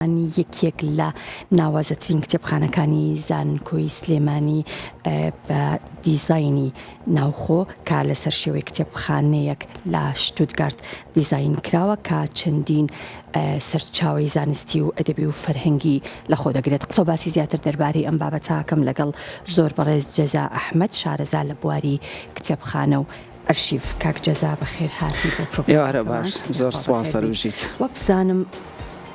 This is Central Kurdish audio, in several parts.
یەکێک لە ناوازەترین کتێبخانەکانی زانکۆی سلێمانی بە دیزایانی ناوخۆ کە لەسەر شێوەی کتێبخانەیەک لە شتوتگارت دیزاین کراوە کە چەندین سەرچاوی زانستی و ئەدەبی و فەرهەنگی لە خۆ دەگرێت. قسە و باسی زیاتر دەربارەی ئەم بابەتاکەم لەگەڵ زۆر بەڕێز جەزا ئەحمەد شارەزا لە بواری کتێبخانە و ئەرشیف. کاک جەزا بەخێر هاتی بۆ پرۆگرام باش. زۆر سوپاس هەروژیت. وە بزانم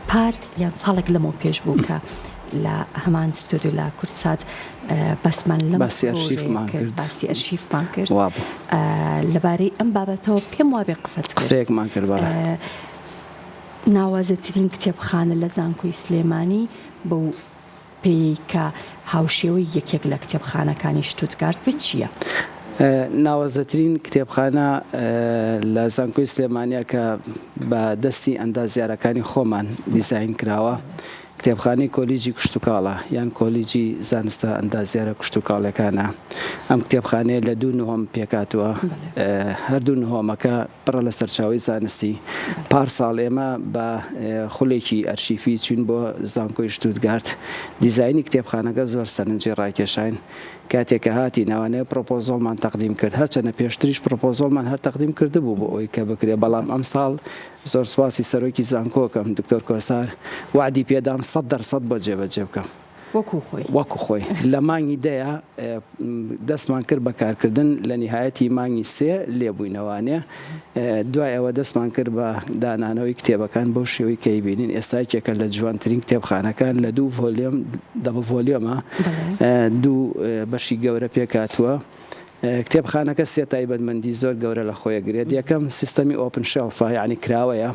پار یان ساڵێک لەمەوە پێش بوو کە لە هەمان ستودیۆ لە کورتسات بەسمان لەم باسی ئەرشیفمان کرد لەبارەی ئەم بابەتەوە پێم وابێ قسەیەکمان کرد. ناوازەترین کتێبخانە لە زانکۆی سلێمانی بەو پێی کە هاوشێوەی یەکێک لە کتێبخانەکانی شتوتگارت بێت چییە؟ ناوازەترین کتێبخانە لە زانکۆی سلێمانیە کە بە دەستی ئەندازیارەکانی خۆمان دیزاین کراوە، کتێبخانەی کۆلیجی کشتتوکاڵە یان کۆلیجی زانستە ئەندازیارە کشتتوکاڵەکانە. ئەم کتێبخانەیە لە 2 نهۆم پێکاتوە، هەردوو نهۆمەکە پڕە لە سەرچاوی زانستی. پارساڵ ئێمە بە خولێکی ئەرشیفی چین بۆ زانکۆی شتوتگارت. دیزایانی کتێبخانەکە زۆر سەرنجی ڕاکێشاین. کاتێککە هاتی ناوانەیە پرۆپۆزۆڵمان تەقدیم کرد، هەرچەنە پێشتریش پرۆپۆزۆڵمان هەر تەقدیم کرده بوو بۆ ئەوەی کە بکرێ، بەڵام ئەم ساڵ زۆر سواسی سەرۆکی زانکۆکەم دکتۆر کۆسار وعدی پێدام 100% بۆ جێبەجێ بکەم وەکو خۆی. لە مانگی دەیە دەستمان کرد بە کارکردن، لە نهایەتی مانگی 3 لێبووینەوانێ. دوای ئەوە دەستمان کرد بە دانانەوەی کتێبەکان بەو شێوەی کە بینین. ئێستا یەکێکە لە جوانترین کتێبخانەکان لە 2 ڤۆلیۆم دەبڵ ڤۆلیۆمە 2 بەشی گەورە پێکاتووە. کتێبخانەکە 3 تایبەتمەندی زۆر گەورە لە خۆیەگرێت. یەکەم سیستەمی ئۆپن شێڵفە، یعنی کراوەیە،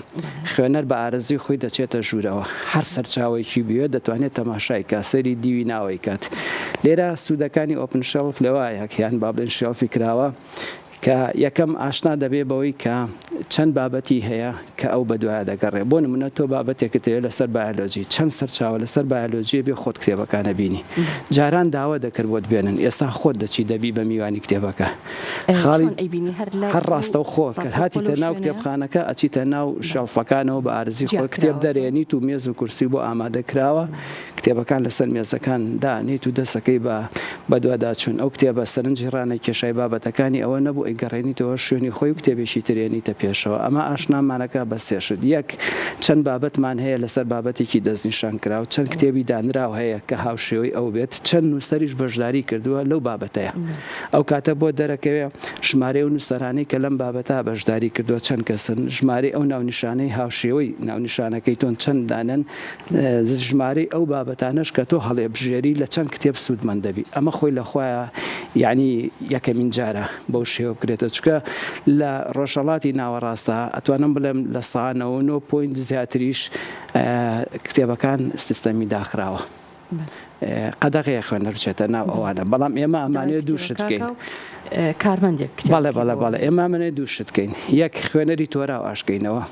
خوێنەر بە ئارەزی خۆی دەچێتە ژوورەوە، هەر سەرچاوێکی بوێت دەتوانێت تەماشای کاسەری دیوی ناوەی کات. لێرە سوودەکانی ئۆپن شێڵف لەوایە یان با بڵێن شێڵفی کراوە کە یەکەم ئاشنا دەبێ بەوەی کە چەند بابەتی هەیە کە ئەو بەدوایە دەگەڕێ. بۆ نمونە تۆ بابەتێکت هەیە لەسەر بایۆلۆجی، چەند سەرچاوە لەسەر بایۆلۆجیە بێ خۆت کتێبەکانە بینی. جاران داوا دەکرد بۆت بێنن، ئێستا خۆت دەچی دەبی بە میوانی کتێبەکە. هەر ڕاستە و خۆ کە هاتیتە ناو کتێبخانەکە ئەچیتە ناو شەڵفەکانەوە بە ئارزی خۆ کتێب دەرێنیت و مێز و کورسی بۆ ئامادەکراوە، کتێبەکان لەسەر مێزەکان دانیت و دەسەکەی بە دوواداچوون. ئەو کتێبە سەرنجی ڕانە کێشای بابەتەکانی ئەوە نەبوو ئەیگەڕێنیتەوە شوێنی خۆی و کتێبێکی ترێنیتە پێشەوە. ئەمە ئاشنامانەکە بە سێشت. یەک، چەند بابەتمان هەیە لەسەر بابەتێکی دەستنیشان کراوە، چەند کتێبی دانراو هەیە کە هاوشێوەی ئەو بێت، چەند نووسەریش بەشداری کردووە لەو بابەتەیە. ئەو کاتە بۆ دەرەکەوێ ژمارەی و نووسەرانەی کە لەم بابەتە بەشداری کردووە چەند کەسن، ژمارەی ئەو ناونیشانەی هاوشێوەی ناونیشانەکەی تۆن چەند دانن، ژمارەی ئەو بابەتانەش کە تۆ هەڵێ بژێری لە چەند کتێب سوودمەند دەبی. ئەمە خۆی لەخوایە یعنی یەکەمین جارە بەو شێوە بکرێتە، چکە لە ڕۆژهەڵاتی ناوەڕاستە ئەتوانم بڵێم لە ساانەوە 9 پوینت زیاتریش کتێبەکان سیستەمی داخراوە. قەدەغەیە خوێنەر بچێتە ناو ئەوانە. بەڵام ئێمە ئەمانەیە دوو شت بکەین. کارمەندێک بەڵێ ئێمە ئەمانەیە دوو شت بکەین. یەک، خوێنەری تۆرا و ئاشکەینەوە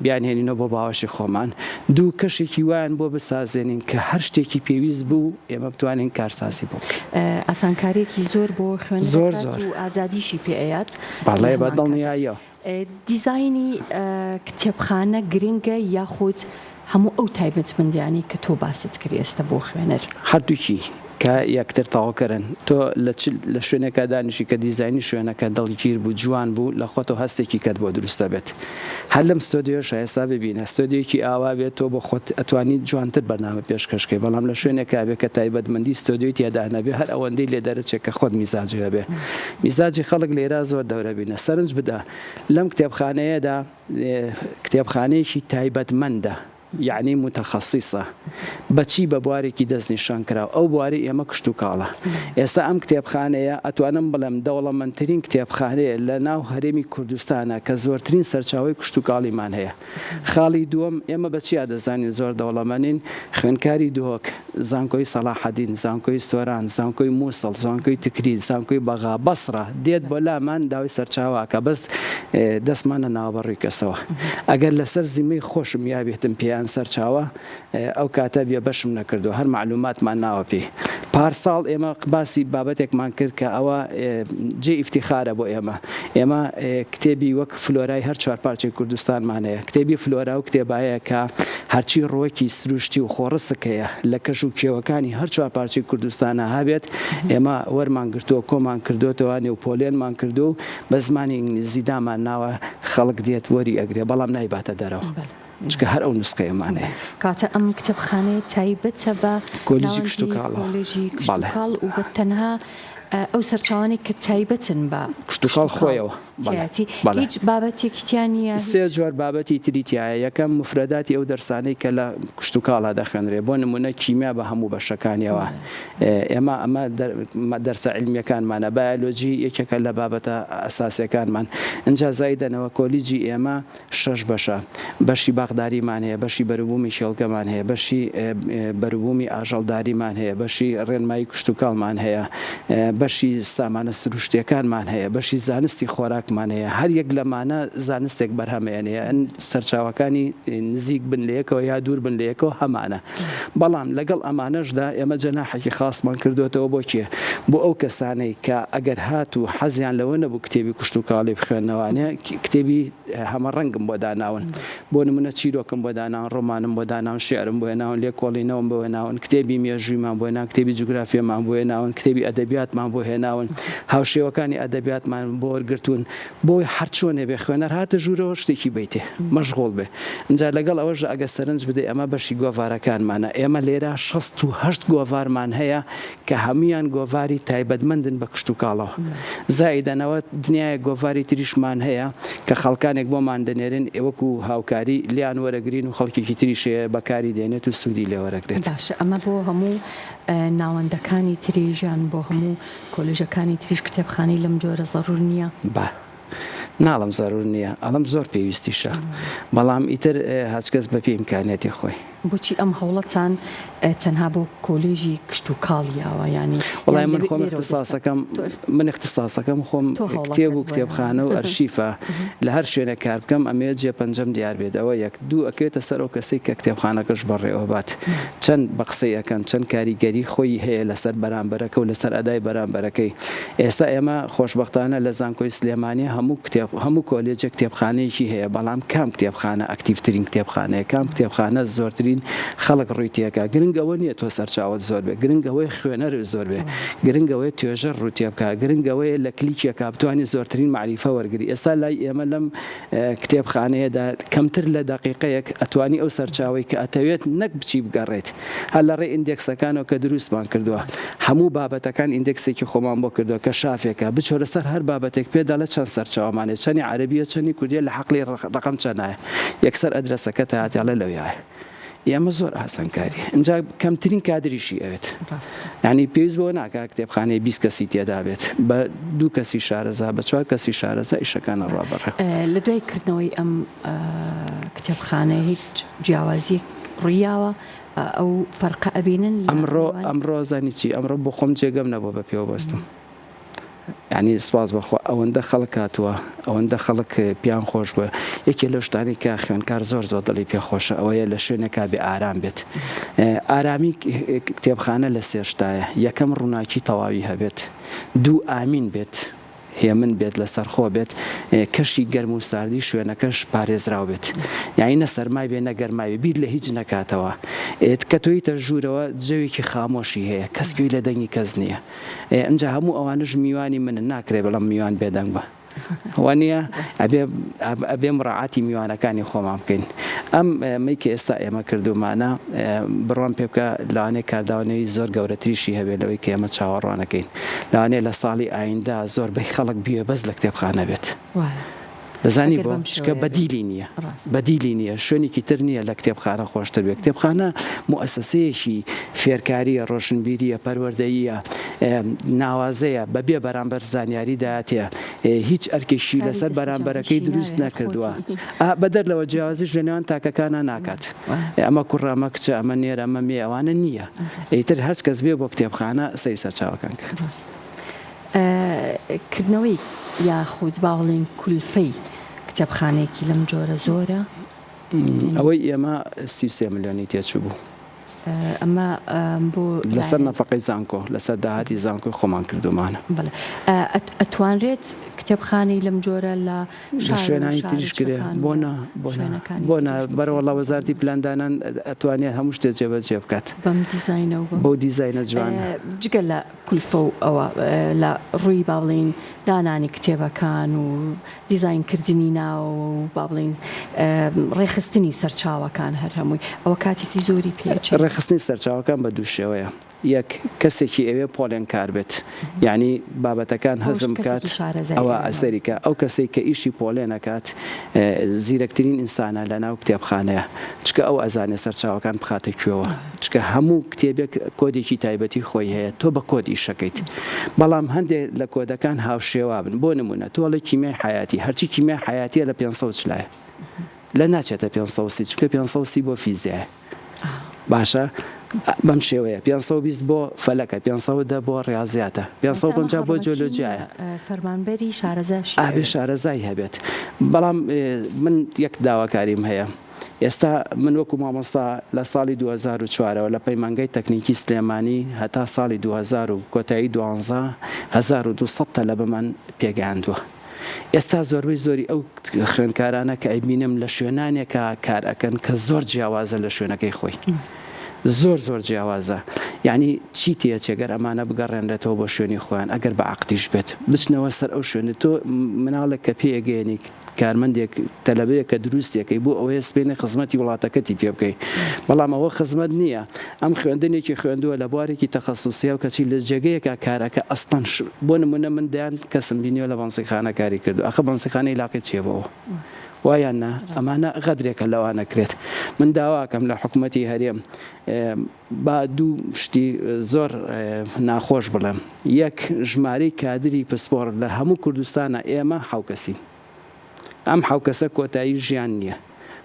بیان هێنینەوە بۆ باوەشی خۆمان. دوو، کەشێکی وایان بۆ بسازێنین کە هەر شتێکی پێویست بوو ئێمە بتوانین کارسازی بۆ بکەین. ئاسانکاریەکی زۆر بۆ خوێنەر و ئازادیشی پێیات. بەڵێ بەدڵنیاییەوە. دیزایانی کتێبخانە گرنگە یاخود هەموو ئەو تایبەتمەندیانی کە تۆ باست کردی ئێستا بۆ خوێنەر؟ هەردووکی کە یەکتر تەواوکەرن. تۆ لە شوێنێکە دانیشی کە دیزایانی شوێنەکە دڵگیر بوو، جوان بوو، لە خۆتەوە هەستێکی کەت بۆ دروستە بێت. هەر لەم ستۆدیۆش ئێستا ببینە ستۆدیۆکی ئاوا بێت، تۆ بۆ خۆت ئەتوانیت جوانتر بەرنامە پێشکەشکەی. بەڵام لە شوێنێکا بێت کە تایبەتمەندی ستۆدیۆی تێدا نەبێ، هەر ئەوەندەی لێ دەرەچێت کە خۆت میزاجی هەبێ. میزاجی خەڵک لێرە زۆر دەورە بینە. سەرنج بدە لەم کتێبخانەیەدا کتێبخانەیەکی تایبەتمەندە، یعنی متخصصە بەچی بە بوارێکی دەستنیشان کراوە. ئەو بواری ئێمە کشتتوکاڵە. ئێستا ئەم کتێبخانەیە ئەتوانم بڵێم دەوڵەمەندترین کتێبخانەیە لە ناو هەرێمی کوردستانە کە زۆرترین سەرچاوی کشتتوکاڵیمان هەیە. خاڵی دووەم، ئێمە بەچیا دەزانین زۆر دەوڵەمەندین، خوێنکاری دۆک، زانکۆی سەلاحەدین، زانکۆی سۆران، زانکۆی مووسڵ، زانکۆی تکرید، زانکۆی بەغا، بەسڕە دێت بۆ لامان داوای سەرچاوەکە، بەس دەستمانە ناوەڕووی کەسەوە. ئەگەر لەسەر زیمەی خۆشم یابێتم پێیان خۆیان سەرچاوە ئەو کاتە بێ بەشم نەکردو هەر معلوماتمان ناوە پێی پارساڵ ئێمە باسی بابەتێکمان کرد کە ئەوە جێ ئیفتیخارە بۆ ئێمە کتێبی وەک فلۆرای هەر چوار پارچەی کوردستانمان هەیە کتێبی فلۆرا و کتێبایە کە هەرچی ڕۆکی سروشتی و خۆڕسکەیە لە کەش و کێوەکانی هەر چوار پارچەی کوردستانە هابێت ئێمە وەرمان گرتووە کۆمان کردوتەوە نێوپۆلێنمان کردو و بە زمانی ئینگلیزی دامان ناوە خەڵک دێت وەری ئەگرێ بەڵام نایباتە دەرەوە چکە هەر ئەو نسخەیەمانەیە کاتە ئەم کتێبخانەیە تایبەتە بە کۆلیژی کشتتوکاڵ کشتتوکاڵ و بە تەنها ئەو سەرچاوانی کە تایبەتن بە کشتتوکاڵ خۆیەوە هیچ بابەتێکیان سێ جۆر بابەتی تریتیایە یەکەم مفرەداتی ئەو دەرسانەی کە لە کشتتوکاڵا دەخێنرێ بۆ نمونە کیمیا بە هەموو بەشەکانیەوە ئێمە ئەمە دەرسە علمیەکانمانە بایۆلۆجی یەکێکە لە بابەتە ئەساسیەکانمان اینجا زایدەنەوە کۆلیجی ئێمە 6 بەشە بەشی باغداریمان هەیە بەشی بەروبوومی شێڵگەمان هەیە بەشی بەروبوومی ئاژەڵداریمان هەیە بەشی ڕێنمایی کشتتوکاڵمان هەیە بەشی سامانە سروشتیەکانمان هەیە بەشی زانستی خۆراکمان هەیە هەر یەک لەمانە زانستێک بەرهەمێنەیە ئەن سەرچاوەکانی نزیک بن لەیەکەوە یا دوور بن لەیەکەوە هەمانە بەڵام لەگەڵ ئەمانەشدا ئێمە جەناحێکی خاصمان کردوێتەوە بۆ کێ بۆ ئەو کەسانەی کە ئەگەر هات و حەزیان لەوە نەبوو کتێبی کشتتوکاڵی بخوێنەوەوانێ کتێبی هەمە ڕەنگم بۆ داناون بۆ نمونە چیرۆکم بۆ داناون ڕۆمانم بۆ داناون شێعرم بۆ ناون لێکۆڵینەوەم بۆ ناون کتێبی مێژوویمان بۆ ناون کتێبی جوگرافیەمان بۆ ناون کتێبی ئەدەبیاتمان بۆ هێناون هاوشێوەکانی ئەدەبیاتمان بۆ وەرگرتوون بۆی هەرچۆنێ بێ خوێنەر هاتە ژوورەوە شتێکی بیتێ مەشغوڵ بێ اینجا لەگەڵ ئەوەش ئەگە سەرنج بدە ئەمە بەشی گۆڤارەکانمانە ئێمە لێرە 68 گۆڤارمان هەیە کە هەمویان گۆڤاری تایبەتمەندن بە کشتتوکاڵەوە زایدەنەوە دنیای گۆڤاری تریشمان هەیە کە خەڵکانێک بۆمان دەنێرن ئێوەکو هاوکاری لیان وەرەگرین و خەڵکێکی تریشەیە بەکاری دێنێت و سوودی لێوەرەگرێت باشە ئەمە بۆ هەموو ناوەندەکانی تریژیان بۆ هەموو کۆلێژەکانی تریش کتێبخانەی لەم جۆرە زەڕور نییە ناڵم زەرور نییە ئەڵم زۆر پێویستیشە بەڵام ئیتر هەچکەس بە پێی ئیمکانێتی خۆی بۆچی ئەم هەوڵەتان تەنها بۆ کۆلێژی کشتتوکاڵیاوە ینی وڵای من خۆم اختصاسەکەم خۆم کتێب و کتێبخانە و ئەرشیفە لە هەر شوێنە کار بکەم ئەمێ جێ پەنجەم دیار بێتەوە یەک دوو ئەکرێتە سەر ئەو کەسێک کە کتێبخانەکەش بەڕێوە بات چەند بە قسەی ئەەکەن چەند کاریگەری خۆی هەیە لەسەر بەرامبەرەکە و لەسەر ئەدای بەرامبەرەکەی ئێستا ئێمە خۆشبەختانە لە زانکۆی سلێمانی هەموو کۆلێجە کتێبخانەیەکی هەیە بەڵام کام کتێبخانە ئەکتیڤترین کتێبخانەیە کام کتێبخانە زۆرترین خەڵک ڕوویتیەکە گرنگەوە نییە تۆ سەرچاوت زۆر بێ گرنگەوەی خوێنەر زۆر بێ گرنگەوەی توێژەر ڕووتێ بکە گرنگەوەی لە کلیکێکە بتوانانی زۆرترین معریفە وەرگری ئێستا لای ئێمە لەم کتێبخانەیەدا کەمتر لە دقیقەیەک ئەتوانی ئەو سەرچاوی کە ئەتەوێت نەک بچی بگەڕێت هەر لە ڕێ ئیندێکسەکانەوە کە دروستمان کردووە هەموو بابەتەکان ئیندێکسێکی خۆمان بۆ کردووە کە شافێکە بچۆرە سەر هەر بابەتێک پێدا لە چەند سەرچاومانێت چەندی عەرەبیە چەندی کوردیە لە حەقلی ڕقم چەندایە یەکسەر ئەدرەسەکە تااتیاڵە لەویایە ئێمە زۆر ئاسانکاری اینجا کەمترین کادریشی ئەوێت ینی پێویست بۆ ناکە کتێبخانەی 20 کەسی تێدا بێت بە 2 کەسی شارەزا بە 4 کەسی شارەزا ئیشەکانە ڕابڕێ لە دوای کردنەوەی ئەم کتێبخانە هیچ جیاوازی ڕیاوە ئەو فەرقە ئەبینن ئەمڕۆ زانی چی ئەمڕۆ بۆ خۆم جێگەم نەبوو بە پێوە بەستم ینی سپاس بەخوا ئەوەندە خەڵک هاتووە ئەوەندە خەڵک پیان خۆش بووە یەکێ لەو شتانی کە خوێنکار زۆر دڵی پێخۆشە ئەوەیە لە شوێنێکا بێ ئارام بێت ئارامی کتێبخانە لە سێشتایە یەکەم ڕووناکی تەواوی هەبێت دوو ئامین بێت هێمن بێت لەسەر خۆ بێت کەشی گەرم و ساردی شوێنەکەش پارێزراو بێت یعنی نە سەرمای بێ نەگەرماوی بیر لە هیچ نەکاتەوە کە تۆیتە ژوورەوە جەوێکی خامۆشی هەیە کەسکوی لە دەنگی کەس نییە ئەمجا هەموو ئەوانش میوانی منن ناکرێ بەڵام میوان بێدەنگ بە وانە ئەبێ مڕعاتی میوانەکانی خۆمان بکەین ئەم مەیکە ئێستا ئێمە کردومانە بڕوان پێ بکە لەوانەیە کارداوانەوەی زۆر گەورەتریشی هەبێت لەوەی کە ئێمە چاوەڕوانەکەین لەوانەیە لە ساڵی ئایندا زۆر بەی خەڵک بیوێ بەس لە کتێبخانە بێت دەزانی بۆ شکە بەدیلی نییە بەدیلی نییە شوێنێکی تر نییە لە کتێبخانە خۆشتر بێت کتێبخانە مؤسسەیەکی فێرکاریە ڕۆشنبیریە پەروەردەییە ناوازەیە بەبێ بەرامبەر زانیاری داهاتەیە هیچ ئەرکێشی لەسەر بەرامبەرەکەی دروست نەکردووە بەدەر لەوە جیاوازیش لە نێوان تاکەکانە ناکات ئەمە کوڕەمە کچە ئەمە نێرە ئەمە مێ ئەوانە نییە ئیتر هەر کەس بێ بۆ کتێبخانە سەی سەرچاوەکان کرد کردنەوەی یاخود باوەڵێن کولفەی کتێبخانەیەکی لەم جۆرە زۆرە ئەوەی ئێمە 33 ملیۆنی تێچوو بوو ئەمە بۆ لەسەر نەفەقەی زانکۆ لەسەر داهاتی زانکۆی خۆمان کردومانە. ئەتوانرێت کتێبخانەی لەم جۆرە لە شوێنانی تریش کرێ بۆ بەرەوەڵا وەزارەتی پلاندانان ئەتوانێت هەموو شتێک جێبەجێ بکات بەم دیزاینەوە بۆ دیزاینە جوانە. جگە لە کولفە و ئەوە لە ڕووی با بڵین دانانی کتێبەکان و دیزاینکردنی ناو و با بڵین ڕێخستنی سەرچاوەکان هەر هەمووی ئەوە کاتێکی زۆری پێچێت. ڕێخستنی سەرچاوەکان بە دوو شێوەیە. یەک کەسێکی ئەوێ پۆلێن کار بێت یعنی بابەتەکان هەزم بکات ئەوە ئەسەریکە ئەو کەسێک کە ئیشی پۆلێنەکات زیرەکترین ئینسانە لە ناو کتێبخانەیە چکە ئەو ئەزانێ سەرچاوەکان بخاتە کوێوە چکە هەموو کتێبێک کۆدێکی تایبەتی خۆی هەیە تۆ بە کۆد ئیشەکەیت بەڵام هەندێک لە کۆدەکان هاوشێوا بن بۆ نمونە تۆڵی کیمیای حیاتی هەرچی کیمیای حیاتیە لە 500 لایە لە ناچێتە 500 چکە 500 بۆ فیزیایە باشە بەم شێوەیە 520 بۆ فەلەکە 510 بۆ ڕاضیاتە 550 بۆ جیۆلۆجیایە فەرمانبەری شارەزای ئابێ شارەزای هەبێت بەڵام من یەک داواکاریم هەیە ئێستا من وەکو مامۆستا لە ساڵی 2004ەوە لە پەیمانگای تەکنیکی سلێمانی هەتا ساڵی 2000 و کۆتایی 12 1200 لە بەمان پێگەیاندووە. ئێستا زۆربەی زۆری ئەو خوێندکارانە کە ئەیبینم لە شوێنانێکە کار ئەکەن کە زۆر جیاوازە لە شوێنەکەی خۆی زۆر جیاوازە یعنی چی تێچێگەر ئەمانە بگەڕێنرێتەوە بۆ شوێنی خۆیان ئەگەر بە عەقدیش بێت بچنەوە سەر ئەو شوێنە تۆ مناڵێک کە پێگەێنی کارمەندێک تەلەبەیە کە دروستێکەکەی بۆ ئەوەیە سپێنی خزمەتی وڵاتەکەتی پێ بکەیت بەڵام ئەوە خزمەت نییە ئەم خوێندنێکی خوێندووە لە بوارێکی تەخەسوسیە و کەچی لە جێگەیەکە کارەکە ئەستەن بۆ نمونە من دەیان کەسم بینیوە لە بەنسیخانە کاری کردو ئەخە بەنسیخانەی لاقی چێبەوە وایاننا ئەمانە غەدرێکە لەوانەکرێت من داواکەم لە حکوومەتی هەرێم با دوو شتی زۆر ناخۆش بڵێم یەک ژمارەی کادری پسپۆر لە هەموو کوردستانە ئێمە حاوکەسین ئەم حاوکەسە کۆتایی ژیان نییە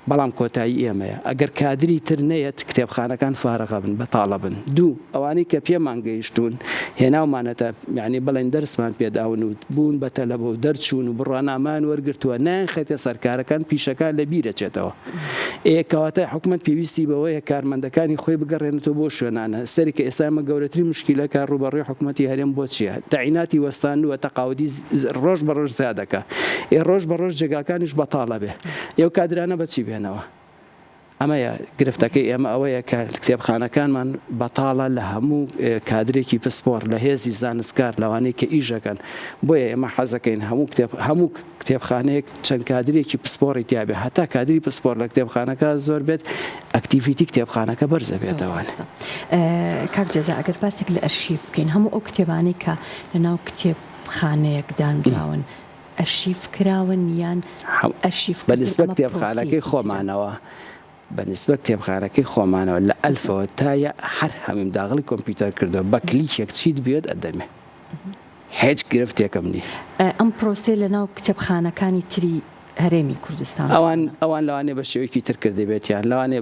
بەڵام کۆتایی ئێمەیە ئەگەر کادری تر نەیەت کتێبخانەکان فارغە بن بەتاڵە بن دوو ئەوانەی کە پێمان گەیشتون هێناومانەتە یعنی بڵێن دەرسمان پێداون و بوون بە تەلەبە و دەرچوون و بڕوانامان وەرگرتووە نایخێتە سەرکارەکان پیشەکان لە بیرەچێتەوە ئێکەواتە حکومەت پێویستی بەوەیە کارمەندەکانی خۆی بگەڕێنێتەوە بۆ شوێنانە سەری کە ئێستا ئەمە گەورەترین مشکیلەکە ڕوبەڕووی حکومەتی هەرێم بۆ چییە تەعیناتی وەستاندووە تەقاودی ڕۆژ بە ڕۆژ زیادەکە ڕۆژ بە ڕۆژ جێگاکانیش بەتاڵە بێ ئێو کادرانە بەچی بێنەوە ئەمەیە گرفتەکەی ئێمە ئەوەیە کە کتێبخانەکانمان بەتاڵە لە هەموو کادرێکی پسپۆر لە هێزی زانستکار لەوانەیە کە ئیژەکەن بۆیە ئێمە حەزەکەین هەموو کتێبخانەیەک چەند کادرێکی پسپۆڕی تیابێ هەتا کادری پسپۆر لە کتێبخانەکە زۆر بێت ئەکتیڤیتی کتێبخانەکە بەرزە بێتەوە. کاک جەزا ئەگەر باسێک لە ئەرشیف بکەین هەموو ئەو کتێبانەی کە لەناو کتێبخانەیەک دانراون ئەرشیف کراون یان ئەرشیف بەنسبەت کتێبخانەکەی خۆمانەوە بەنسبەت کتێبخانەکەی خۆمانەوە لە ئەلفەوە تایە هەر هەمیم داغڵی کۆمپیوتەر کردەوە بە کلیکێک چیت بێت ئەدەمێ هیچ گرفتێکم نییە. ئەم پرۆسێ لەناو کتێبخانەکانی تری هەرێمی کوردستان ئەوان لەوانێ بە شێوەیەکی تر کردی بێتیان لەوانێ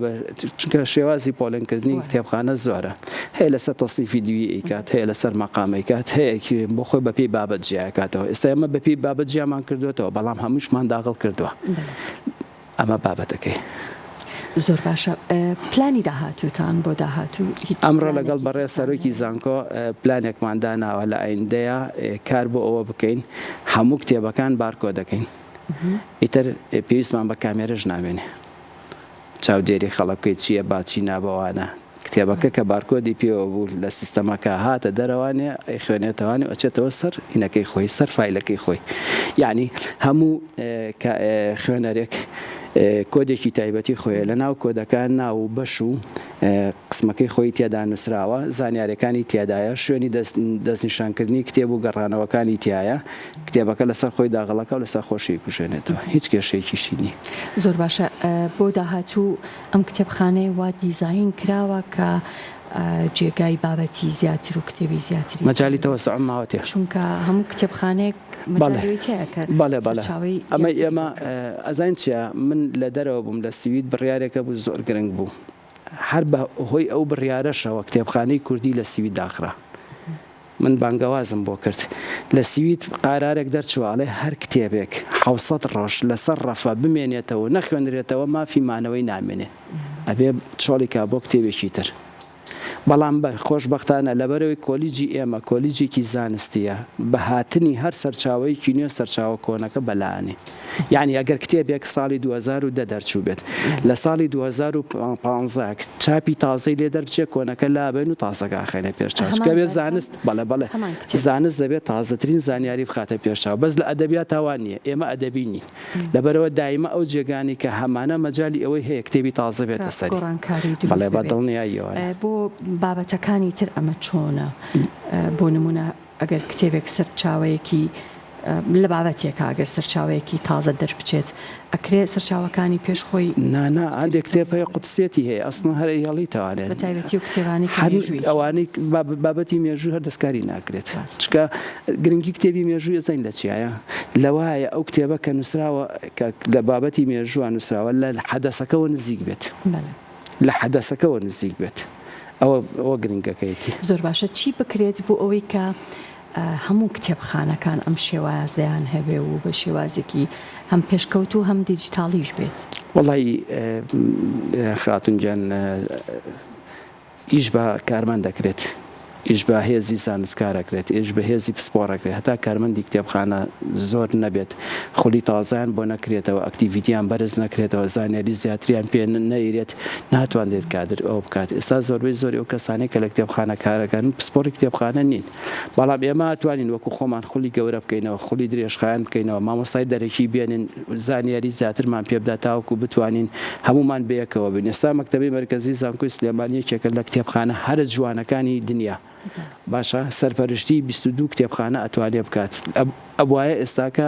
چونکە شێوازی پۆلێنکردنی کتێبخانە زۆرە هەیە لەسەر تەصنیفی دووی ئەیکات هەیە لەسەر مەقامێکات هەیەکی بۆ خۆی بەپێی بابەت جیاکاتەوە ئێستا ئێمە بەپێی بابەت جیامان کردوێتەوە بەڵام هەمووشمان داغڵ کردووە ئەمە بابەتەکەی. زۆر باشە پلانی داهاتوتان بۆ داهاتوو ئەمڕۆ لەگەڵ بەڕێ سەرۆکی زانکۆ پلانێکمان داناوە لە ئایندەیە کار بۆ ئەوە بکەین هەموو کتێبەکان بارکۆ دەکەین ئیتر پێویستمان بە کامێرەش نامێنێ چاودێری خەڵک بکەیت چییە باچی نابەوانە کتێبەکە کە بارکۆدی پێوە بوو لە سیستەمەکە هاتە دەرەوانێ ئەی خوێنێتەوانی ئەچێتەوە سەر ئینەکەی خۆی سەر فایلەکەی خۆی یعنی هەموو خوێنەرێک کۆدێکی تایبەتی خۆیە لە ناو کۆدەکان ناو و بەش و قسمەکەی خۆی تێدا نووسراوە زانیارەکانی تێدایە شوێنی دەستنیشانکردنی کتێب و گەڕانەوەکانی تایە کتێبەکە لەسەر خۆی داغڵەکە و لەسەر خۆشی کوژێنێتەوە هیچ کێشەیەکیشی نییە. زۆر باشە بۆ داهاتوو ئەم کتێبخانەی وا دیزاین کراوە کە جێگای بابەتی زیاتر و کتێبی زیاتری مەجای تەوەسع ماوەتێ چونکە هەموو کتێبخانەیەک ئەمە ئێمە ئەزان چیە من لە دەرەوە بووم لە سوید بڕیارێکە بوو زۆر گرنگ بوو هەر بە هۆی ئەو بڕیارەشەوە کتێبخانەی کوردی لە سوید داخرا من بانگەوازم بۆ کرد لە سیویت قارارێک دەرچوواڵێ هەر کتێبێک 700 ڕۆژ لەسەر ڕەفە بمێنێتەوە نەخوێنرێتەوە مافی مانەوەی نامێنێ ئەبێ چۆڵێکا بۆ کتێبێکی تر. بەڵام بە خۆشبەختانە لەبەرەوەی کۆلیجی ئێمە کۆلیجێکی زانستیە بە هاتنی هەر سەرچاوەیەکی نوێ سەرچاوە کۆنەکە بەلایەنێ. یعنی ئەگەر کتێبێک ساڵی 2010 دەرچوو بێت لە ساڵی 2015 چاپی تازەی لێ دەرچێت کۆنەکە لابێن و تازەکە ئاخێنە پێشچاوکە بێت زانست بەڵێ زانست دەبێت تازەترین زانیاری بخاتە پێشچاو بەس لە ئەدەبیات تاوان نییە ئێمە ئەدەبی نین لەبەرەوە دایمە ئەو جێگانی کە هەمانە مەجای ئەوەی هەیە کتێبی تازە بێتە سەری بەڵێ بەدڵنیاییەوە بۆ بابەتەکانی تر ئەمە چۆنە بۆ نمونە ئەگەر کتێبێک سەرچاوەیەکی لە بابەتێکە ئەگەر سەرچاوەیەکی تازە دەربچێت ئەکرێ سەرچاوەکانی پێشخۆی نانا هەندێک کتێبەیە قوتسێتی هەیە ئەسڵ هەر هێڵی توانێت بە تایبەتی و کتێبانی ئەوانەی بابەتی مێژوو هەر دەستکاری ناکرێت چکە گرنگی کتێبی مێژووی زەین لە چیایە لەوایە ئەو کتێبە کە نووسراوە لە بابەتی مێژووە نووسراوە لە حەدەسەکەەوە نزیک بێت لە حەدەسەکەەوە نزیک بێت ئەوە گرنگەکەیتی زۆر باشە چی بکرێت بۆ ئەوەی کە هەموو کتێبخانەکان ئەم شێوازیان هەبێ و بە شێوازێکی هەم پێشکەوت و هەم دیجیتالیش بێت وەڵی خاتونجان ئیش بە کارمان دەکرێت ئیش بە هێزی زانستکارەکرێت ئێش بە هێزی پسپۆڕەکرێت هەتا کارمەندی کتێبخانە زۆر نەبێت خولی تازایان بۆ نەکرێتەوە ئەکتیڤیتیان بەرز نەکرێتەوە زانیاری زیاتریان پێ نەیرێت ناتوانێت کادر ئەو بکات ئێستا زۆربەی زۆری ئەو کەسانی کە لە کتێبخانە کارەکەن پسپۆڕی کتێبخانە نین بەڵام ئێمە توانین وەکو خۆمان خولی گەورە بکەینەوە خولی درێژخایان بکەینەوە مامۆستای دەرەکی بێنین زانیاری زیاترمان پێ بدات تاوەکو بتوانین هەمومان بەیەکەوە بین ئێستا مەکتەبەی مەرکەزی زانکۆی سلێمانیەکێکە لە کتێبخانە هەرە جوانەکانی دنیا باشە سەرپەرشتی 22 کتێبخانە ئەتوانێ بکات ئەوایە ئێستاکە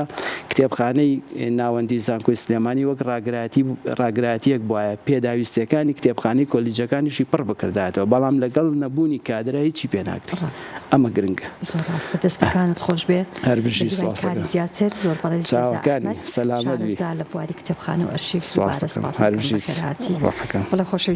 کتێبخانەی ناوەندی زانکۆی سلێمانی وەک ڕاگرایەتیەک بواە پێداویستەکانی کتێبخانەی کۆلیجەکانیشی پڕ بکرداتەوە بەڵام لەگەڵ نەبوونی کادرە هیچی پێ ناکرێت ئەمە گرنگە زۆر ڕاستە دەستەکانت خۆش بێ هەربژی زیاتر زۆر بەڵێ چاوەکانی سەلامەت لە بواری کتێبخانە و ئەرشیف هەربژی بەڵێ خۆشەویست